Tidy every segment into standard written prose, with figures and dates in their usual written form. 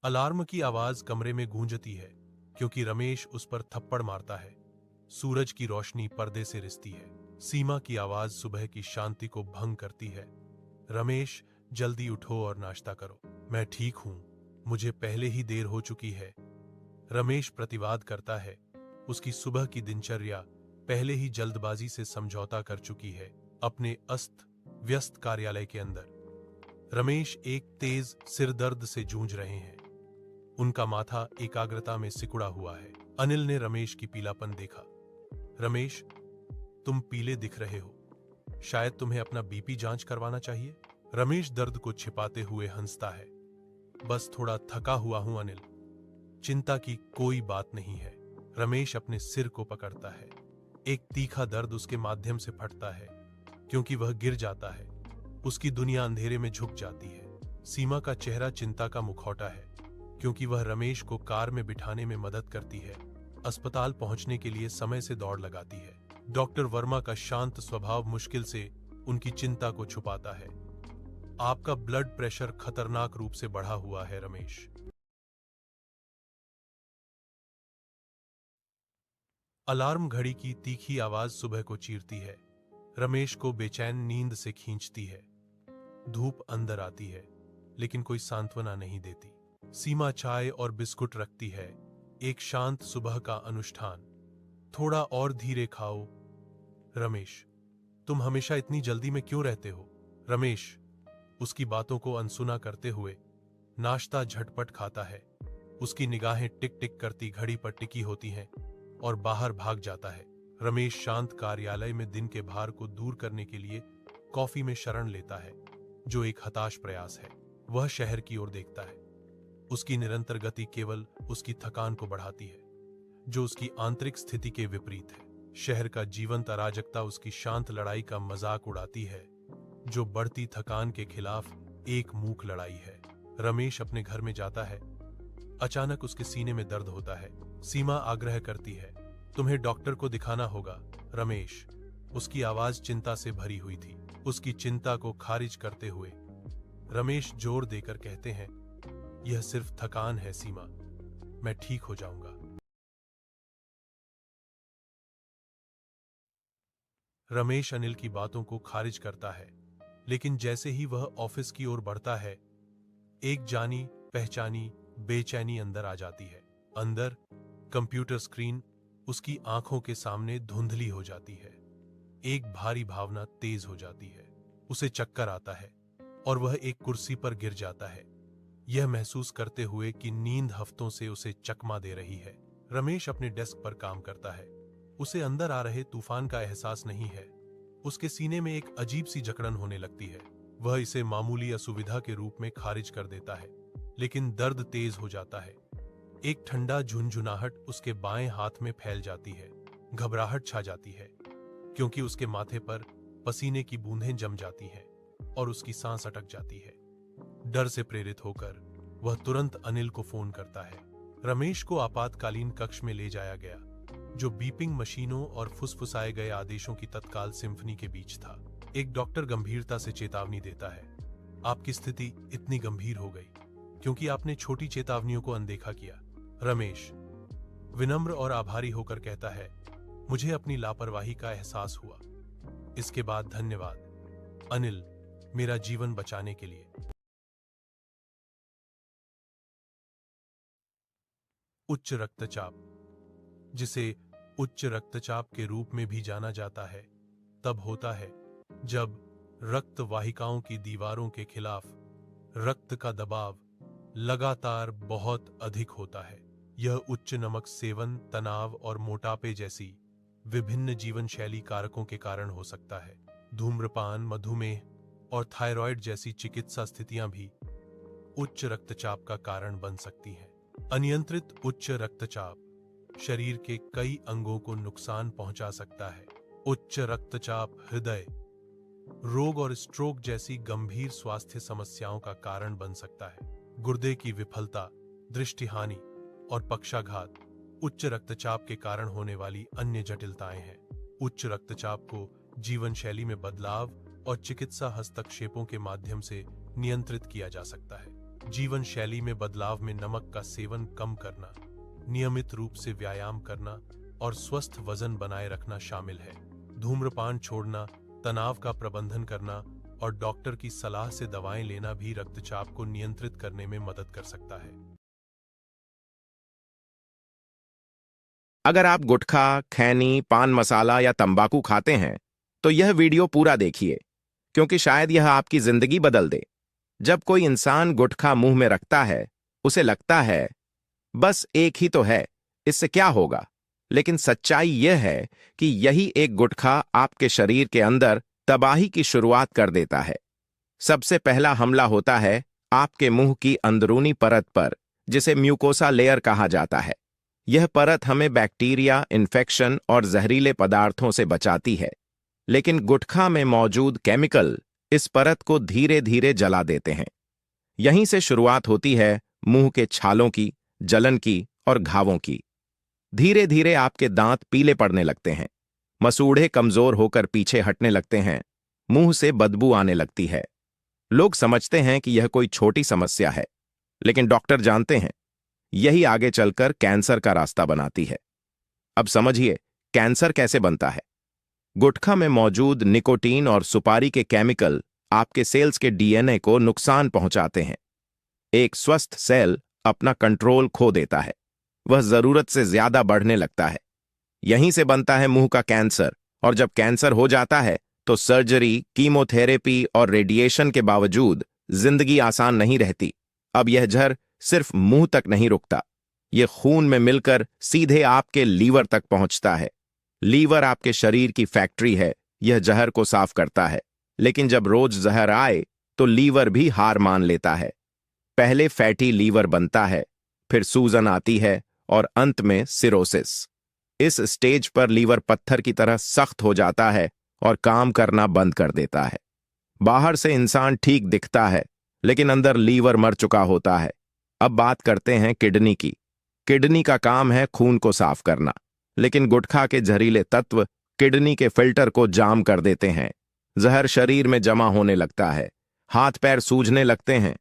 Alarm की आवाज कमरे में गूंजती है क्योंकि रमेश उस पर थप्पड़ मारता है। सूरज की रोशनी पर्दे से रिसती है। सीमा की आवाज सुबह की शांति को भंग करती है। रमेश, जल्दी उठो और नाश्ता करो। मैं ठीक हूं, मुझे पहले ही देर हो चुकी है। रमेश प्रतिवाद करता है। उसकी सुबह की दिनचर्या पहले ही जल्दबाजी से समझौता कर चुकी है। अपने अस्त व्यस्त कार्यालय के अंदर रमेश एक तेज सिरदर्द से जूझ रहे हैं। उनका माथा एकाग्रता में सिकुड़ा हुआ है। अनिल ने रमेश की पीलापन देखा। रमेश, तुम पीले दिख रहे हो। शायद तुम्हें अपना बीपी जांच करवाना चाहिए। रमेश दर्द को छिपाते हुए हंसता है। बस थोड़ा थका हुआ हूं अनिल। चिंता की कोई बात नहीं है। रमेश अपने सिर को पकड़ता है। एक तीखा दर्द उसके माध्यम से फटता है क्योंकि वह गिर जाता है। उसकी दुनिया अंधेरे में झुक जाती है। सीमा का चेहरा चिंता का मुखौटा है क्योंकि वह रमेश को कार में बिठाने में मदद करती है। अस्पताल पहुंचने के लिए समय से दौड़ लगाती है। डॉक्टर वर्मा का शांत स्वभाव मुश्किल से उनकी चिंता को छुपाता है। आपका ब्लड प्रेशर खतरनाक रूप से बढ़ा हुआ है रमेश। अलार्म घड़ी की तीखी आवाज सुबह को चीरती है। रमेश को बेचैन नींद से खींचती है। धूप अंदर आती है लेकिन कोई सांत्वना नहीं देती। सीमा चाय और बिस्कुट रखती है। एक शांत सुबह का अनुष्ठान। थोड़ा और धीरे खाओ। रमेश, तुम हमेशा इतनी जल्दी में क्यों रहते हो? रमेश, उसकी बातों को अनसुना करते हुए नाश्ता झटपट खाता है। उसकी निगाहें टिक टिक करती घड़ी पर टिकी होती हैं और बाहर भाग जाता है। रमेश शांत कार्यालय में दिन के भार को दूर करने के लिए कॉफी में शरण लेता है, जो एक हताश प्रयास है। वह शहर की ओर देखता है। उसकी निरंतर गति केवल उसकी थकान को बढ़ाती है, जो उसकी आंतरिक स्थिति के विपरीत है। शहर का जीवंत अराजकता उसकी शांत लड़ाई का मजाक उड़ाती है, जो बढ़ती थकान के खिलाफ एक मूक लड़ाई है। रमेश अपने घर में जाता है। अचानक उसके सीने में दर्द होता है। सीमा आग्रह करती है, तुम्हें डॉक्टर को दिखाना होगा। रमेश, उसकी आवाज चिंता से भरी हुई थी। उसकी चिंता को खारिज करते हुए रमेश जोर देकर कहते हैं, यह सिर्फ थकान है सीमा, मैं ठीक हो जाऊंगा। रमेश अनिल की बातों को खारिज करता है, लेकिन जैसे ही वह ऑफिस की ओर बढ़ता है, एक जानी पहचानी बेचैनी अंदर आ जाती है। अंदर कंप्यूटर स्क्रीन उसकी आंखों के सामने धुंधली हो जाती है। एक भारी भावना तेज हो जाती है। उसे चक्कर आता है और वह एक कुर्सी पर गिर जाता है, यह महसूस करते हुए कि नींद हफ्तों से उसे चकमा दे रही है। रमेश अपने डेस्क पर काम करता है। उसे अंदर आ रहे तूफान का एहसास नहीं है। उसके सीने में एक अजीब सी जकड़न होने लगती है। वह इसे मामूली असुविधा के रूप में खारिज कर देता है, लेकिन दर्द तेज हो जाता है। एक ठंडा झुनझुनाहट उसके बाएं हाथ में फैल जाती है। घबराहट छा जाती है क्योंकि उसके माथे पर पसीने की बूंदें जम जाती हैं और उसकी सांस अटक जाती है। डर से प्रेरित होकर वह तुरंत अनिल को फोन करता है। रमेश को आपातकालीन कक्ष में ले जाया गया, जो बीपिंग मशीनों और फुसफुसाए गए आदेशों की तत्काल सिम्फनी के बीच था। एक डॉक्टर गंभीरता से चेतावनी देता है, आपकी स्थिति इतनी गंभीर हो गई क्योंकि आपने छोटी चेतावनियों को अनदेखा किया। रमेश विनम्र और आभारी होकर कहता है, मुझे अपनी लापरवाही का एहसास हुआ। इसके बाद धन्यवाद अनिल, मेरा जीवन बचाने के लिए। उच्च रक्तचाप, जिसे उच्च रक्तचाप के रूप में भी जाना जाता है, तब होता है जब रक्त वाहिकाओं की दीवारों के खिलाफ रक्त का दबाव लगातार बहुत अधिक होता है। यह उच्च नमक सेवन, तनाव और मोटापे जैसी विभिन्न जीवन शैली कारकों के कारण हो सकता है। धूम्रपान, मधुमेह और थायराइड जैसी चिकित्सा स्थितियां भी उच्च रक्तचाप का कारण बन सकती हैं। अनियंत्रित उच्च रक्तचाप शरीर के कई अंगों को नुकसान पहुंचा सकता है। उच्च रक्तचाप हृदय रोग और स्ट्रोक जैसी गंभीर स्वास्थ्य समस्याओं का कारण बन सकता है। गुर्दे की विफलता, दृष्टि हानि और पक्षाघात उच्च रक्तचाप के कारण होने वाली अन्य जटिलताएं हैं। उच्च रक्तचाप को जीवन शैली में बदलाव और चिकित्सा हस्तक्षेपों के माध्यम से नियंत्रित किया जा सकता है। जीवन शैली में बदलाव में नमक का सेवन कम करना, नियमित रूप से व्यायाम करना और स्वस्थ वजन बनाए रखना शामिल है। धूम्रपान छोड़ना, तनाव का प्रबंधन करना और डॉक्टर की सलाह से दवाएं लेना भी रक्तचाप को नियंत्रित करने में मदद कर सकता है। अगर आप गुटखा, खैनी, पान मसाला या तंबाकू खाते हैं तो यह वीडियो पूरा देखिए, क्योंकि शायद यह आपकी जिंदगी बदल दे। जब कोई इंसान गुटखा मुंह में रखता है, उसे लगता है बस एक ही तो है, इससे क्या होगा। लेकिन सच्चाई यह है कि यही एक गुटखा आपके शरीर के अंदर तबाही की शुरुआत कर देता है। सबसे पहला हमला होता है आपके मुंह की अंदरूनी परत पर, जिसे म्यूकोसा लेयर कहा जाता है। यह परत हमें बैक्टीरिया, इन्फेक्शन और जहरीले पदार्थों से बचाती है, लेकिन गुटखा में मौजूद केमिकल इस परत को धीरे धीरे जला देते हैं। यहीं से शुरुआत होती है मुंह के छालों की, जलन की और घावों की। धीरे धीरे आपके दांत पीले पड़ने लगते हैं, मसूड़े कमजोर होकर पीछे हटने लगते हैं, मुंह से बदबू आने लगती है। लोग समझते हैं कि यह कोई छोटी समस्या है, लेकिन डॉक्टर जानते हैं यही आगे चलकर कैंसर का रास्ता बनाती है। अब समझिए कैंसर कैसे बनता है। गुटखा में मौजूद निकोटीन और सुपारी के केमिकल आपके सेल्स के डीएनए को नुकसान पहुंचाते हैं। एक स्वस्थ सेल अपना कंट्रोल खो देता है, वह जरूरत से ज्यादा बढ़ने लगता है। यहीं से बनता है मुंह का कैंसर, और जब कैंसर हो जाता है तो सर्जरी, कीमोथेरेपी और रेडिएशन के बावजूद जिंदगी आसान नहीं रहती। अब यह जहर सिर्फ मुंह तक नहीं रुकता, यह खून में मिलकर सीधे आपके लीवर तक पहुंचता है। लीवर आपके शरीर की फैक्ट्री है, यह जहर को साफ करता है। लेकिन जब रोज जहर आए तो लीवर भी हार मान लेता है। पहले फैटी लीवर बनता है, फिर सूजन आती है और अंत में सिरोसिस। इस स्टेज पर लीवर पत्थर की तरह सख्त हो जाता है और काम करना बंद कर देता है। बाहर से इंसान ठीक दिखता है, लेकिन अंदर लीवर मर चुका होता है। अब बात करते हैं किडनी की। किडनी का काम है खून को साफ करना, लेकिन गुटखा के जहरीले तत्व किडनी के फिल्टर को जाम कर देते हैं। जहर शरीर में जमा होने लगता है, हाथ पैर सूजने लगते हैं,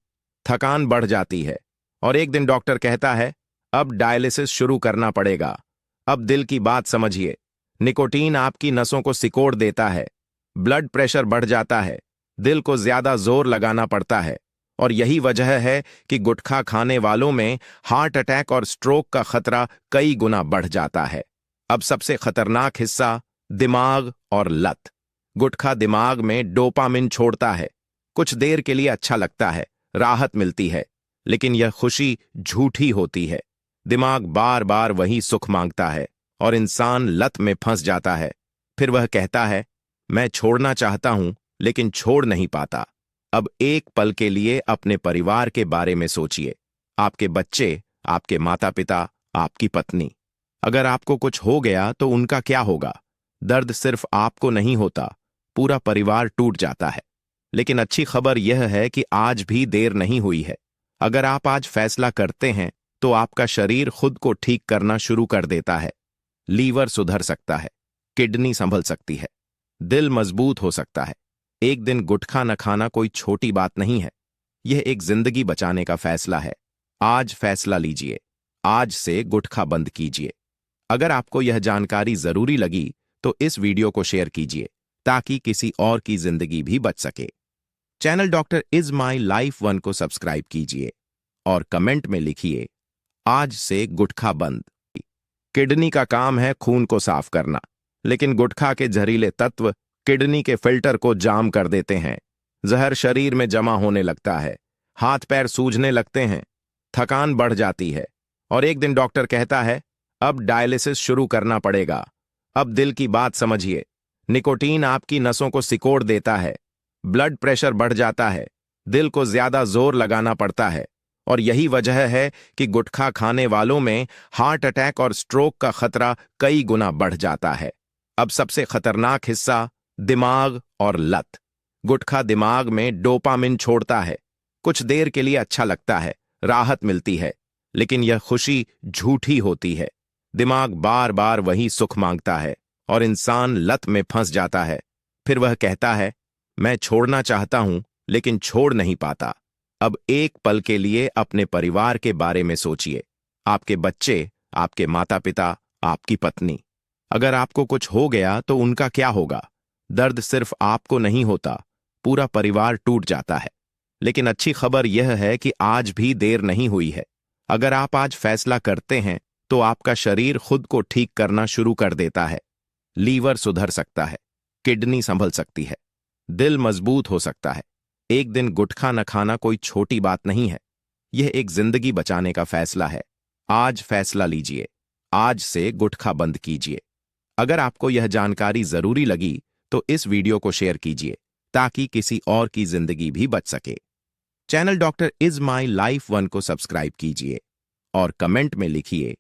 थकान बढ़ जाती है और एक दिन डॉक्टर कहता है अब डायलिसिस शुरू करना पड़ेगा। अब दिल की बात समझिए, निकोटीन आपकी नसों को सिकोड़ देता है, ब्लड प्रेशर बढ़ जाता है, दिल को ज्यादा जोर लगाना पड़ता है, और यही वजह है कि गुटखा खाने वालों में हार्ट अटैक और स्ट्रोक का खतरा कई गुना बढ़ जाता है। अब सबसे खतरनाक हिस्सा, दिमाग और लत। गुटखा दिमाग में डोपामिन छोड़ता है। कुछ देर के लिए अच्छा लगता है, राहत मिलती है, लेकिन यह खुशी झूठी होती है। दिमाग बार बार वही सुख मांगता है और इंसान लत में फंस जाता है। फिर वह कहता है मैं छोड़ना चाहता हूं, लेकिन छोड़ नहीं पाता। अब एक पल के लिए अपने परिवार के बारे में सोचिए, आपके बच्चे, आपके माता पिता, आपकी पत्नी। अगर आपको कुछ हो गया तो उनका क्या होगा। दर्द सिर्फ आपको नहीं होता, पूरा परिवार टूट जाता है। लेकिन अच्छी खबर यह है कि आज भी देर नहीं हुई है। अगर आप आज फैसला करते हैं तो आपका शरीर खुद को ठीक करना शुरू कर देता है। लीवर सुधर सकता है, किडनी संभल सकती है, दिल मजबूत हो सकता है। एक दिन गुटखा न खाना कोई छोटी बात नहीं है, यह एक जिंदगी बचाने का फैसला है। आज फैसला लीजिए, आज से गुटखा बंद कीजिए। अगर आपको यह जानकारी जरूरी लगी तो इस वीडियो को शेयर कीजिए ताकि किसी और की जिंदगी भी बच सके। Channel doctor is my life 1 को सब्सक्राइब कीजिए और कमेंट में लिखिए आज से गुटखा बंद। किडनी का काम है खून को साफ करना, लेकिन गुटखा के जहरीले तत्व किडनी के फिल्टर को जाम कर देते हैं। जहर शरीर में जमा होने लगता है, हाथ पैर सूजने लगते हैं, थकान बढ़ जाती है और एक दिन डॉक्टर कहता है अब डायलिसिस शुरू करना पड़ेगा। अब दिल की बात समझिए, निकोटीन आपकी नसों को सिकोड़ देता है, ब्लड प्रेशर बढ़ जाता है, दिल को ज्यादा जोर लगाना पड़ता है, और यही वजह है कि गुटखा खाने वालों में हार्ट अटैक और स्ट्रोक का खतरा कई गुना बढ़ जाता है। अब सबसे खतरनाक हिस्सा, दिमाग और लत। गुटखा दिमाग में डोपामिन छोड़ता है। कुछ देर के लिए अच्छा लगता है, राहत मिलती है, लेकिन यह खुशी झूठी होती है। दिमाग बार बार वही सुख मांगता है और इंसान लत में फंस जाता है। फिर वह कहता है मैं छोड़ना चाहता हूं, लेकिन छोड़ नहीं पाता। अब एक पल के लिए अपने परिवार के बारे में सोचिए। आपके बच्चे, आपके माता पिता, आपकी पत्नी। अगर आपको कुछ हो गया तो उनका क्या होगा? दर्द सिर्फ आपको नहीं होता, पूरा परिवार टूट जाता है। लेकिन अच्छी खबर यह है कि आज भी देर नहीं हुई है। अगर आप आज फैसला करते हैं तो आपका शरीर खुद को ठीक करना शुरू कर देता है। लीवर सुधर सकता है, किडनी संभल सकती है, दिल मजबूत हो सकता है। एक दिन गुटखा न खाना कोई छोटी बात नहीं है। यह एक जिंदगी बचाने का फैसला है। आज फैसला लीजिए, आज से गुटखा बंद कीजिए। अगर आपको यह जानकारी जरूरी लगी तो इस वीडियो को शेयर कीजिए ताकि किसी और की जिंदगी भी बच सके। Channel doctor is my life 1 को सब्सक्राइब कीजिए और कमेंट में लिखिए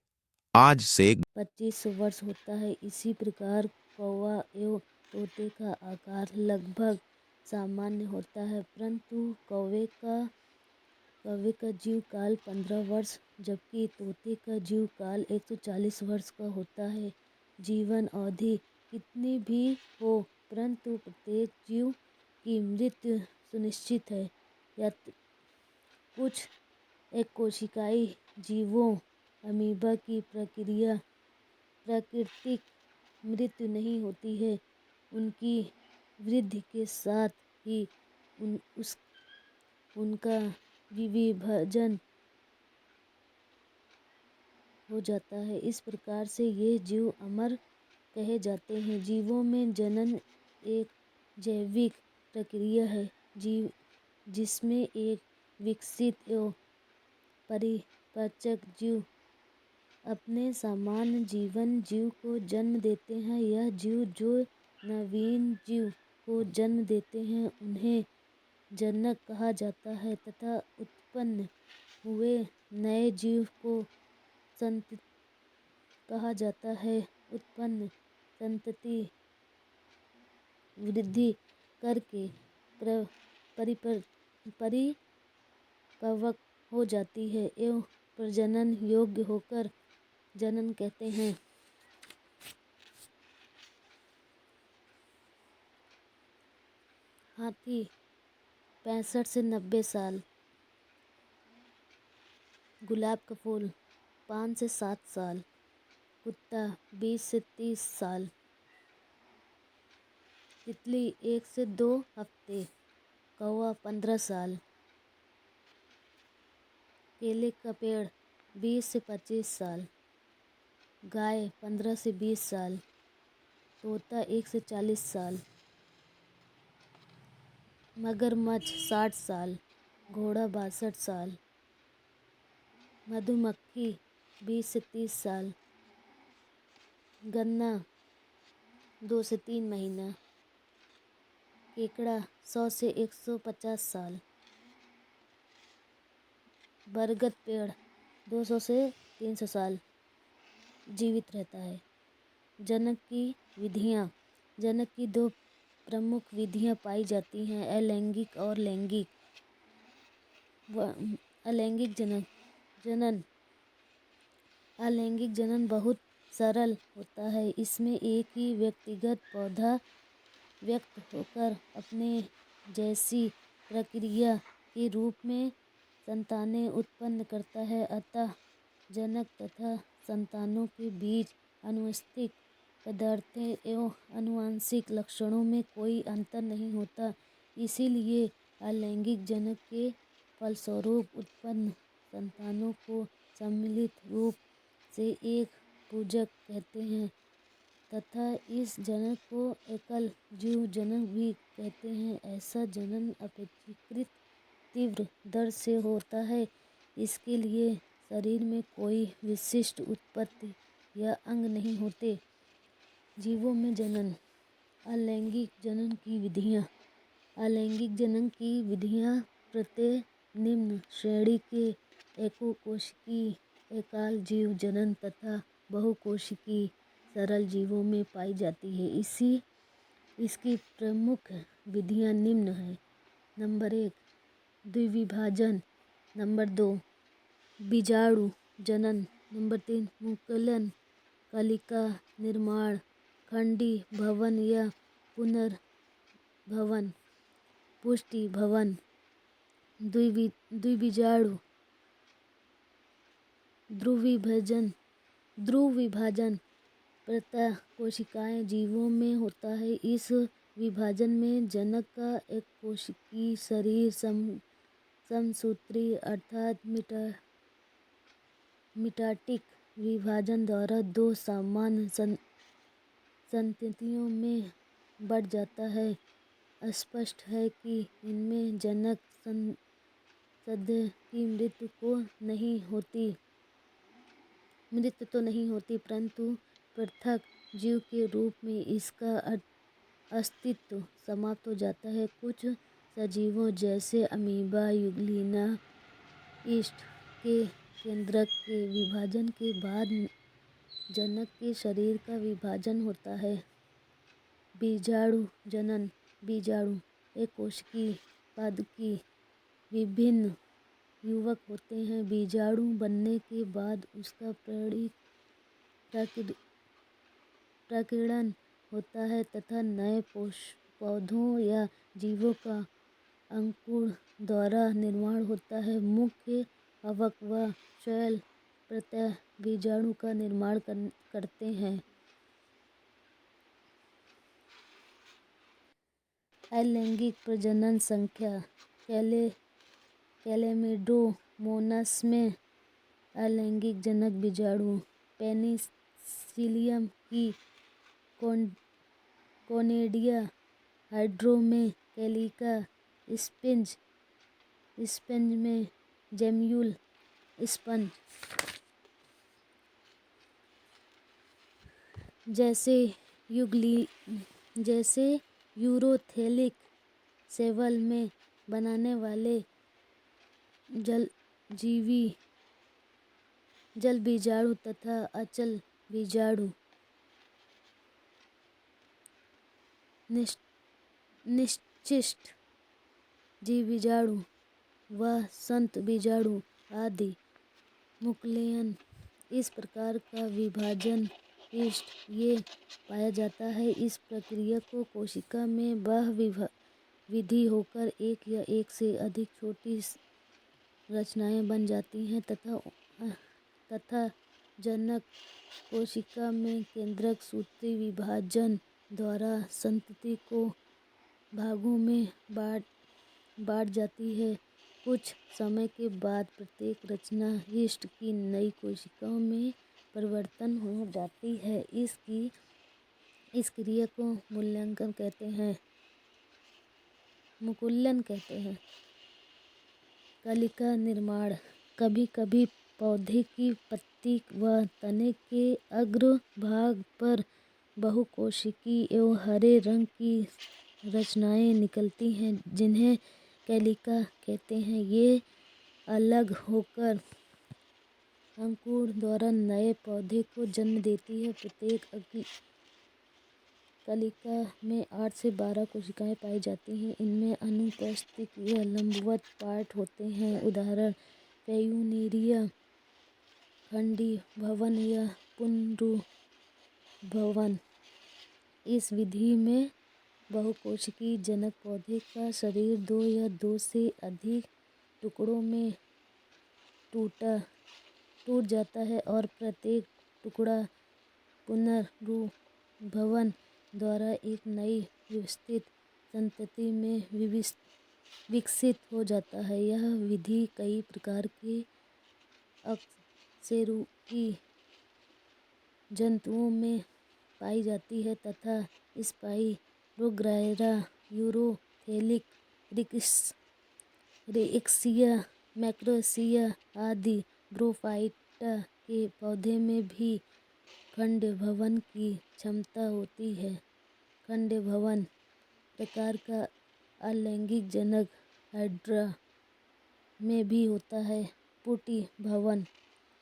आज से 25 वर्ष होता है। इसी प्रकार कौवा एवं तोते का आकार लगभग सामान्य होता है, परंतु कौवे का जीव काल 15 वर्ष जबकि तोते का जीव काल 140 वर्ष का होता है। जीवन अवधि कितनी भी हो, परंतु प्रत्येक जीव की मृत्यु सुनिश्चित है। या कुछ एक कोशिकाई जीवों अमीबा की प्राकृतिक मृत्यु नहीं होती है, उनकी वृद्धि के साथ ही उनका विभाजन हो जाता है। इस प्रकार से ये जीव अमर कहे जाते हैं। जीवों में जनन एक जैविक प्रक्रिया है जिसमें एक विकसित एवं परिपक्व जीव अपने सामान्य जीव को जन्म देते हैं। यह जीव जो नवीन जीव को जन्म देते हैं उन्हें जनक कहा जाता है तथा उत्पन्न हुए नए जीव को संतति कहा जाता है। उत्पन्न संतति वृद्धि करके परिपक्व हो जाती है एवं प्रजनन योग्य होकर जनन कहते हैं। हाथी 65 से 90 साल, गुलाब का फूल 5 से 7 साल, कुत्ता 20 से 30 साल, तितली 1 से 2 हफ्ते, कौवा 15 साल, केले का पेड़ 20 से 25 साल, गाय 15 से 20 साल, तोता 1 से 40 साल, मगरमच्छ 60 साल, घोड़ा 62 साल, मधुमक्खी 20 से 30 साल, गन्ना 2 से 3 महीना, केकड़ा 100 से 150 साल, बरगद पेड़ 200 से 300 साल जीवित रहता है। जनक की विधियाँ। जनक की 2 प्रमुख विधियाँ पाई जाती हैं, अलैंगिक और लैंगिक। अलैंगिक जनन अलैंगिक जनन बहुत सरल होता है। इसमें एक ही व्यक्तिगत पौधा व्यक्त होकर अपने जैसी प्रक्रिया के रूप में संतानें उत्पन्न करता है। अतः जनक तथा संतानों के बीच आनुवंशिक पदार्थों एवं आनुवंशिक लक्षणों में कोई अंतर नहीं होता। इसीलिए अलैंगिक जनक के फलस्वरूप उत्पन्न संतानों को सम्मिलित रूप से एक पूजक कहते हैं तथा इस जनक को एकल जीव जनक भी कहते हैं। ऐसा जनन अपेक्षाकृत तीव्र दर से होता है। इसके लिए शरीर में कोई विशिष्ट उत्पत्ति या अंग नहीं होते। जीवों में जनन। अलैंगिक जनन की विधियाँ। अलैंगिक जनन की विधियाँ प्रत्यय निम्न श्रेणी के एकोकोशिकीय एकल जीव जनन तथा बहुकोशिकीय सरल जीवों में पाई जाती है। इसकी प्रमुख विधियाँ निम्न हैं। नंबर 1 द्विविभाजन, नंबर 2 बीजाणु जनन, नंबर 3 मुकुलन कलिका निर्माण, खंडी भवन या पुनर्भवन, पुष्टि भवन, द्विबीजाणु ध्रुव विभाजन प्रतः कोशिकाएं जीवों में होता है। इस विभाजन में जनक का एक कोशिकीय शरीर समसूत्री अर्थात मिटाटिक विभाजन द्वारा दो सामान्य संततियों में बढ़ जाता है। स्पष्ट है कि इनमें जनक संतति की मृत्यु तो नहीं होती, परंतु पृथक जीव के रूप में इसका अस्तित्व समाप्त हो जाता है। कुछ सजीवों जैसे अमीबा, यूग्लिना, यीस्ट के केंद्रक के विभाजन के बाद जनक के शरीर का विभाजन होता है। बीजाणु जनन बीजाणु एक कोशिकीय पादकी विभिन्न युवक होते हैं। बीजाणु बनने के बाद उसका प्रकीर्णन होता है तथा नए पौधों या जीवों का अंकुर द्वारा निर्माण होता है। मुख्य कवक व शैल प्रत्यय बीजाणु का निर्माण करते हैं। अलैंगिक प्रजनन संख्या कैलेमिडोमोनास में अलैंगिक जनक बीजाणु पेनिसिलियम की कोनिडिया हाइड्रा में कैलिका स्पंज में जेम्यूल स्पंज जैसे यूरोथेलिक सेवल में बनने वाले जल बीजाणु तथा अचल बीजाणु निश्चित जीव बीजाणु व संत बीजाणु आदि मुक्लेयन इस प्रकार का विभाजन ये पाया जाता है। इस प्रक्रिया को कोशिका में वह विधि होकर एक या एक से अधिक छोटी रचनाएं बन जाती हैं तथा जनक कोशिका में केंद्रक सूत्री विभाजन द्वारा संतति को भागों में बांट जाती है। कुछ समय के बाद प्रत्येक रचना यीस्ट की नई कोशिकाओं में परिवर्तन हो जाती है। इस क्रिया को मुकुलन कहते हैं। कलिका निर्माण कभी कभी पौधे की पत्ती व तने के अग्र भाग पर बहुकोशिकीय एवं हरे रंग की रचनाएं निकलती हैं, जिन्हें कैलिका कहते हैं। ये अलग होकर अंकुर द्वारा नए पौधे को जन्म देती है। प्रत्येक कलिका में 8 से 12 कोशिकाएं पाई जाती हैं। इनमें अनुपस्थित या लंबवत पार्ट होते हैं। उदाहरण प्यूनेरिया खंडीभवन या पुनरुभवन। इस विधि में बहुकोशिकीय जनक पौधे का शरीर 2 या 2 से अधिक टुकड़ों में टूट जाता है और प्रत्येक टुकड़ा पुनरुभवन द्वारा एक नई व्यवस्थित संतति में विकसित हो जाता है। यह विधि कई प्रकार के अकशेरुकी जंतुओं में पाई जाती है तथा स्पाइरोगैरा, यूरोथेलिक, रेक्सिया, मैक्रोसिया आदि ब्रोफाइटा के पौधे में भी खंडीभवन की क्षमता होती है। खंडीभवन प्रकार का अलैंगिक जनक हाइड्रा में भी होता है। पुष्टिभवन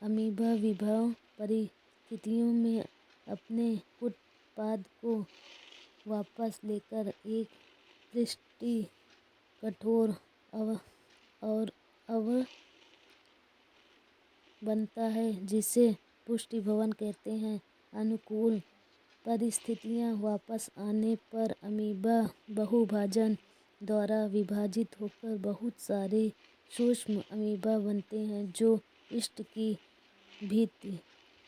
अमीबा विषम परिस्थितियों में अपने उत्पाद को वापस लेकर एक पृष्ठीय कठोर अवयव बनता है, जिसे पुष्टिभवन कहते हैं। अनुकूल परिस्थितियां वापस आने पर अमीबा बहुभाजन द्वारा विभाजित होकर बहुत सारे सूक्ष्म अमीबा बनते हैं जो ईस्ट की भित्ति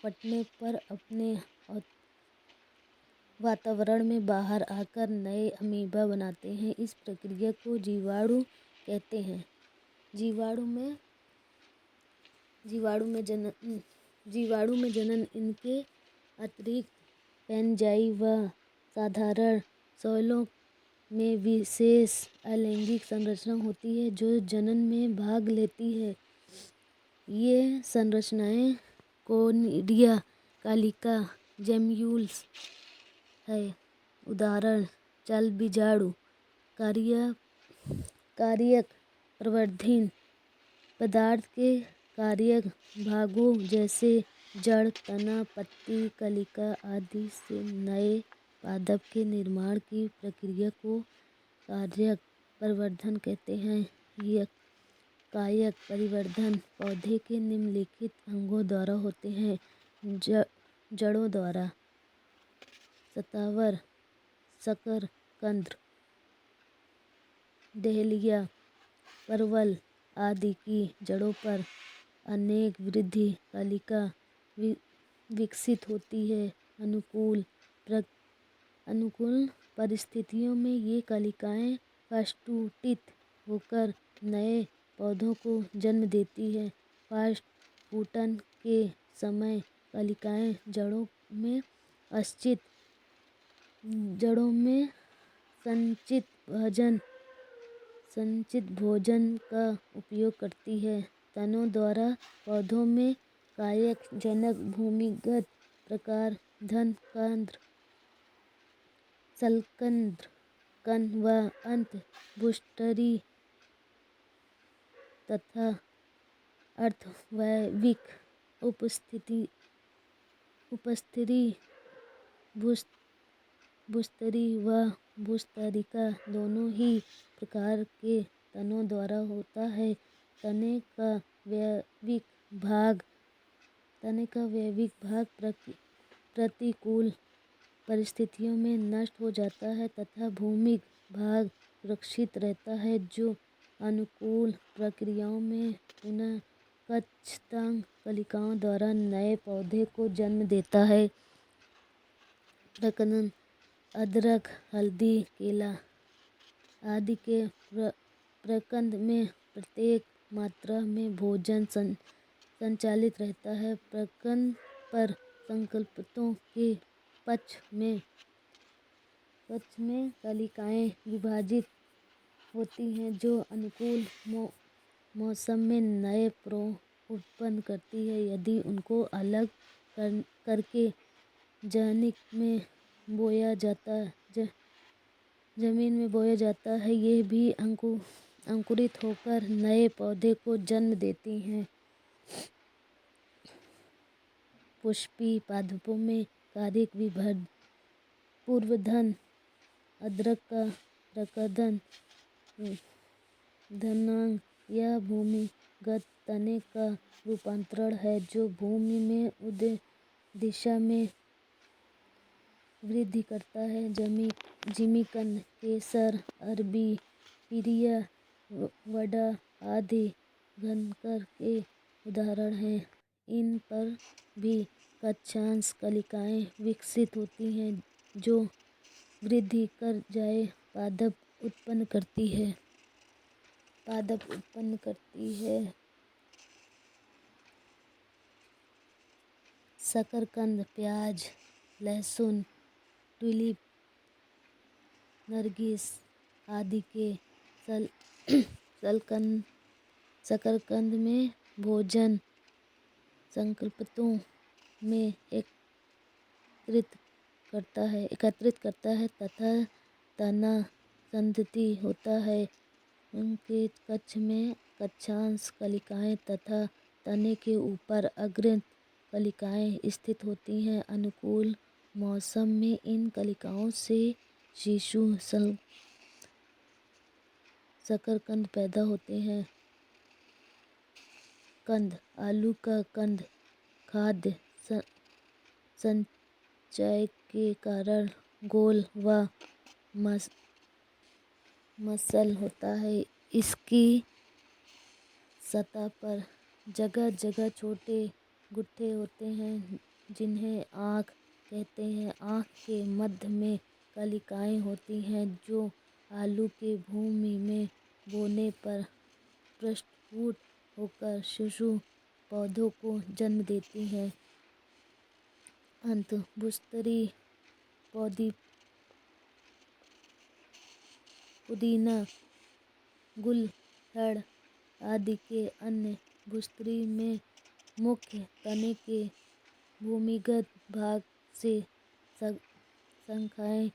फटने पर अपने वातावरण में बाहर आकर नए अमीबा बनाते हैं। इस प्रक्रिया को जीवाणु कहते हैं। जीवाणु में जनन इनके अतिरिक्त पेनजाई व साधारण शैलों में विशेष अलैंगिक संरचना होती है जो जनन में भाग लेती है। ये संरचनाएं कोनिडिया, कालिका, जेम्यूल्स है। उदाहरण चलबीजाणु, कार्यक प्रवर्धन पदार्थ के कार्यक भागों जैसे जड़, तना, पत्ती, कलिका आदि से नए पादप के निर्माण की प्रक्रिया को कार्यक प्रवर्धन कहते हैं। यह कायक परिवर्धन पौधे के निम्नलिखित अंगों द्वारा होते हैं। जड़ों द्वारा शतावर, शकरकंद, डहेलिया, परवल आदि की जड़ों पर अनेक वृद्धि कलिका विकसित होती है। अनुकूल परिस्थितियों में ये कलिकाएं प्रस्फुटित होकर नए पौधों को जन्म देती है। प्रस्फुटन के समय कलिकाएं जड़ों में संचित भोजन का उपयोग करती है। तनों द्वारा पौधों में कायक जनक भूमिगत प्रकार धन केंद्र, शल्केंद्र, कण व अंत भूस्तरी तथा अर्धवैयविक उपस्तरी भूस्तरी व भूस्तरिका दोनों ही प्रकार के तनों द्वारा होता है। तने का वैयविक भाग प्रतिकूल परिस्थितियों में नष्ट हो जाता है तथा भूमिक भाग सुरक्षित रहता है जो अनुकूल प्रक्रियाओं में पुनः कक्षांग कलिकाओं द्वारा नए पौधे को जन्म देता है। प्रकंद अदरक, हल्दी, केला आदि के प्रकंद में पर्याप्त मात्रा में भोजन संचालित रहता है। प्रकंद पर संकल्पकों के पक्ष में कलिकाएं विभाजित होती हैं जो अनुकूल मौसम में नए प्रौढ़ उत्पन्न करती है। यदि उनको अलग करके जमीन में बोया जाता है ये भी अंकुरित होकर नए पौधे को जन्म देती हैं। पुष्पीय पादपों में कार्यक पूर्वधन अदरक का प्रकंद धनांग यह भूमिगत तने का रूपांतरण है जो भूमि में ऊर्ध्व दिशा में वृद्धि करता है। जिमीकंद, केसर, अरबी, पीरिया, वड़ा आदि घनकर के उदाहरण हैं। इन पर भी कक्षांश कलिकाएं विकसित होती हैं जो वृद्धि कर नए पादप उत्पन्न करती है। शकरकंद, प्याज, लहसुन, ट्यूलिप, नरगिस आदि के शकरकंद में भोजन संकल्पकों में एकत्रित करता है तथा तना संतति होता है। उनके कक्ष में कक्षांश कलिकाएं तथा तने के ऊपर अग्रणी कलिकाएं स्थित होती हैं। अनुकूल मौसम में इन कलिकाओं से शिशु शकरकंद पैदा होते हैं। कंद, आलू का कंद खाद्य संचय के कारण गोल व मसल होता है। इसकी सतह पर जगह जगह छोटे गुट्ठे होते हैं जिन्हें आँख कहते हैं। आँख के मध्य में कलिकाएं होती हैं जो आलू के भूमि में बोने पर पुष्पीत होकर शिशु पौधों को जन्म देती हैं। अंतःभूस्त्री पौधी पुदीना, गुलहड़ आदि के अन्य भूस्त्री में मुख्य तने के भूमिगत भाग से शाखाएं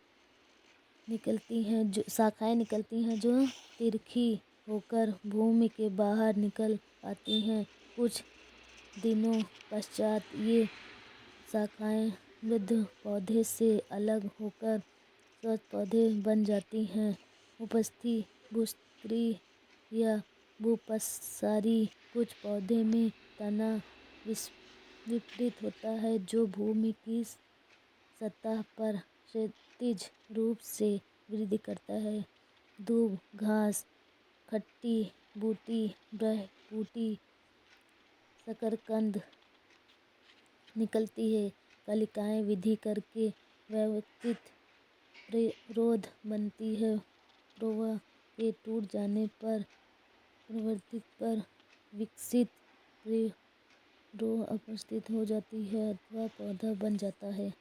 निकलती हैं जो तिरछी होकर भूमि के बाहर निकल आती हैं। कुछ दिनों पश्चात ये शाखाएं वृद्ध पौधे से अलग होकर स्वस्थ पौधे बन जाती हैं। उपस्थित भूस्त्री या भूपसारी कुछ पौधे में तना विपरीत होता है जो भूमि की सतह पर क्षैतिज रूप से वृद्धि करता है। दूब घास खट्टी बूटी बूटी शकरकंद निकलती है। कलिकाएं वृद्धि करके व्यवस्थित प्रतिरोध बनती है। प्रवाह के टूट जाने पर प्रवृत्ति पर विकसित प्रतिरोध उपस्थित हो जाती है अथवा पौधा बन जाता है।